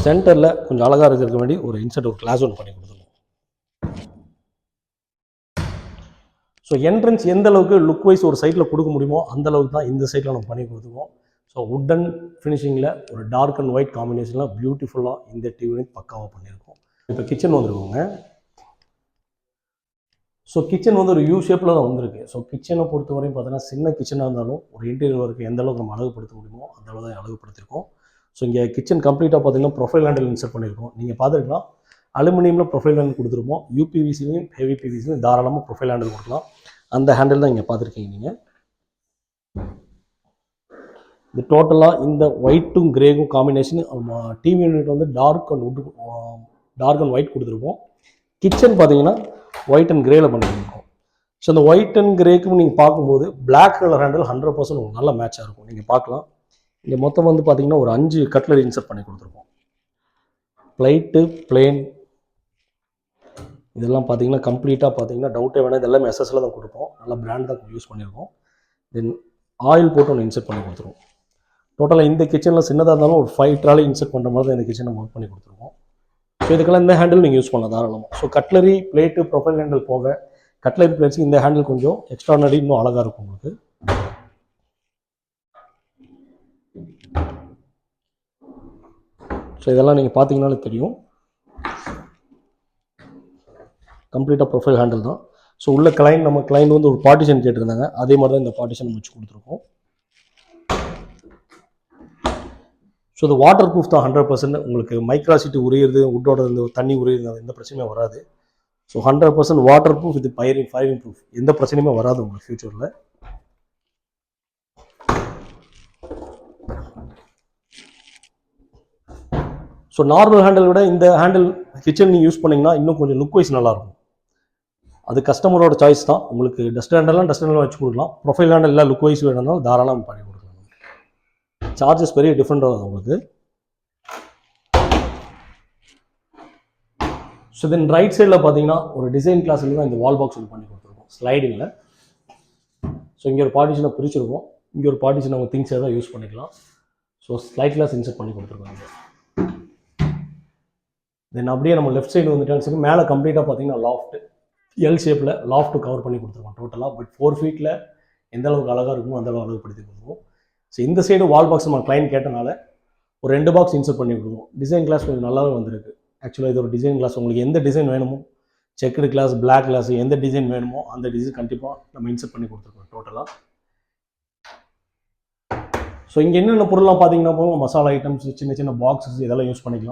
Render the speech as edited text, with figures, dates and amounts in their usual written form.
சென்டரில் கொஞ்சம் அழகாக இருக்கிறதுக்கு வேண்டி ஒரு இன்சர்ட் ஒரு கிளாஸ் ஒன்று பண்ணி கொடுத்துருவோம். ஸோ என்ட்ரன்ஸ் எந்த அளவுக்கு லுக் வைஸ் ஒரு சைட்டில் கொடுக்க முடியுமோ அந்த அளவுக்கு தான் இந்த சைட்டில் நம்ம பண்ணி கொடுத்துருவோம். ஸோ வுட்டன் ஃபினிஷிங்கில் ஒரு டார்க் அண்ட் ஒயிட் காம்பினேஷனில் பியூட்டிஃபுல்லாக இந்த டிவி பக்காவாக பண்ணியிருக்கோம். இப்போ கிச்சன் வந்துருக்கோங்க. ஸோ கிச்சன் வந்து ஒரு யூ ஷேப்பில் தான் வந்திருக்கு. ஸோ கிச்சனை பொறுத்தவரையும் பார்த்தீங்கன்னா சின்ன கிச்சனாக இருந்தாலும் ஒரு இன்டீரியர் ஒர்க்கு எந்த அளவுக்கு நம்ம அழகுப்படுத்த முடியுமோ அந்த அளவு தான் அழகுப்படுத்திருக்கோம். ஸோ இங்கே கிச்சன் கம்ப்ளீட்டாக பார்த்தீங்கன்னா ப்ரொஃபைல் ஹேண்டில் இன்சர்ட் பண்ணியிருக்கோம். நீங்கள் பார்த்துருக்கலாம் அலுமினியமில் ப்ரொஃபைல் ஹேண்டில் கொடுத்துருப்போம். யூபிவிசிலையும் ஹெவி பிவிசிலையும் தாராளமாக ப்ரொஃபைல் ஹேண்டில் கொடுக்கலாம். அந்த ஹேண்டில் தான் இங்கே பார்த்துருக்கீங்க நீங்கள். இது டோட்டலாக இந்த ஒயிட்டும் கிரேக்கும் காம்பினேஷன் டிவி யூனிட் வந்து டார்க் அண்ட் ஒயிட் கொடுத்துருப்போம். கிச்சன் பார்த்தீங்கன்னா ஒயிட் அண்ட் கிரேயில் பண்ணியிருக்கோம். ஸோ இந்த ஒயிட் அண்ட் கிரேக்கும் நீங்கள் பார்க்கும்போது பிளாக் கலர் ஹேண்டில் 100% நல்ல மேட்சாக இருக்கும். நீங்கள் பார்க்கலாம் இங்கே மொத்தம் வந்து பார்த்தீங்கன்னா ஒரு 5 கட்லரி இன்சர்ட் பண்ணி கொடுத்துருக்கோம். பிளைட்டு பிளேன் இதெல்லாம் பார்த்தீங்கன்னா கம்ப்ளீட்டாக பார்த்தீங்கன்னா டவுட்டே வேணாம், இதெல்லாம் எஸ்எஸ்ல தான் கொடுப்போம். நல்லா பிராண்ட் தான் யூஸ் பண்ணியிருக்கோம். தென் ஆயில் போட்டு ஒன்று இன்சர்ட் பண்ணி கொடுத்துருவோம். டோட்டலாக இந்த கிச்சனில் சின்னதாக இருந்தாலும் ஒரு 5 ட்ராலி இன்சர்ட் பண்ணுற மாதிரி தான் இந்த கிச்சனை ஒர்க் பண்ணி கொடுத்துருக்கோம். ஸோ இதுக்கெல்லாம் இந்த ஹேண்டில் நீங்கள் யூஸ் பண்ணலாம் தாராளமாக. So cutlery plate profile handle போக கட்லரி பிளேட்ஸுக்கு இந்த ஹேண்டில் கொஞ்சம் எக்ஸ்ட்ரானரி இன்னும் அழகாக இருக்கும் உங்களுக்கு. ஸோ இதெல்லாம் நீங்கள் பார்த்தீங்கன்னாலே தெரியும் கம்ப்ளீட்டாக ப்ரொஃபைல் ஹேண்டில் தான். ஸோ உள்ள நம்ம கிளைண்ட் வந்து ஒரு பார்ட்டிஷன் கேட்டிருந்தாங்க, அதே மாதிரி தான் இந்த பார்ட்டிஷன் வச்சு கொடுத்துருக்கோம். ஸோ இது வாட்டர் ப்ரூஃப் தான் 100%. உங்களுக்கு மைக்ராசிட்டி உரியது உட்டோட இந்த தண்ணி உரியது எந்த பிரச்சனையும் வராது. ஸோ 100% வாட்டர் ப்ரூஃப், இது ஃபயரிங் ப்ரூஃப், எந்த பிரச்சனையுமே வராது உங்களுக்கு ஃபியூச்சரில். ஸோ நார்மல் ஹேண்டில் விட இந்த ஹேண்டில் கிச்சன் நீங்கள் யூஸ் பண்ணிங்கன்னா இன்னும் கொஞ்சம் லுக் வைஸ் நல்லாயிருக்கும். அது கஸ்டமரோட சாய்ஸ் தான். உங்களுக்கு டஸ்ட் ஹேண்டெல்லாம் வச்சு கொடுக்கலாம். ப்ரொஃபைல் ஹேண்டில் எல்லாம் லுக் வைஸ் வேணும்னாலும் தாராளமாக பண்ணி கொடுக்கலாம். சார்ஜஸ் பெரிய டிஃப்ரெண்ட் ஆகும் உங்களுக்கு. ஸோ தென் ரைட் சைடில் பார்த்தீங்கன்னா ஒரு டிசைன் கிளாஸில் தான் இந்த வால் பாக்ஸ் ஒன்று பண்ணி கொடுத்துருக்கோம் ஸ்லைடிங்கில். ஸோ இங்கே ஒரு பார்ட்டிஷனை பிரிச்சிருக்கோம், இங்கே ஒரு பார்ட்டிஷன் அவங்க திங்ஸ் எதாவது யூஸ் பண்ணிக்கலாம். ஸோ ஸ்லைட் கிளாஸ் இன்சர்ட் பண்ணி கொடுத்துருக்காங்க. தென் அப்படியே நம்ம லெஃப்ட் சைடு வந்துட்டாலும் மேலே கம்ப்ளீட்டாக பார்த்தீங்கன்னா லாஃப்ட் எல் ஷேப்பில் லாஃப்ட் கவர் பண்ணி கொடுத்துருக்கோம் டோட்டலாக. பட் 4 ஃபீட்டில் எந்த அளவுக்கு அழகாக இருக்குமோ அந்த அளவு அழகுப்படுத்தி கொடுத்துருவோம். ஸோ இந்த சைடு வால் பாக்ஸ் நம்ம கிளைண்ட் கேட்டனால ஒரு 2 பாக்ஸ் இன்சர்ட் பண்ணி கொடுத்துருவோம். டிசைன் கிளாஸ் கொஞ்சம் நல்லாவே வந்திருக்கு. ஆக்சுவலாக இது ஒரு டிசைன் கிளாஸ். உங்களுக்கு எந்த டிசைன் வேணுமோ, செக்குடு கிளாஸ், பிளாக் கிளாஸ், எந்த டிசைன் வேணுமோ அந்த டிசைன் கண்டிப்பாக நம்ம இன்சர்ட் பண்ணி கொடுத்துருக்கோம் டோட்டலாக. ஸோ இங்கே என்னென்ன பொருள்லாம் பார்த்தீங்கன்னா மசாலா ஐட்டம்ஸ், சின்ன சின்ன பாக்ஸஸ் இதெல்லாம் யூஸ் பண்ணிக்கலாம்.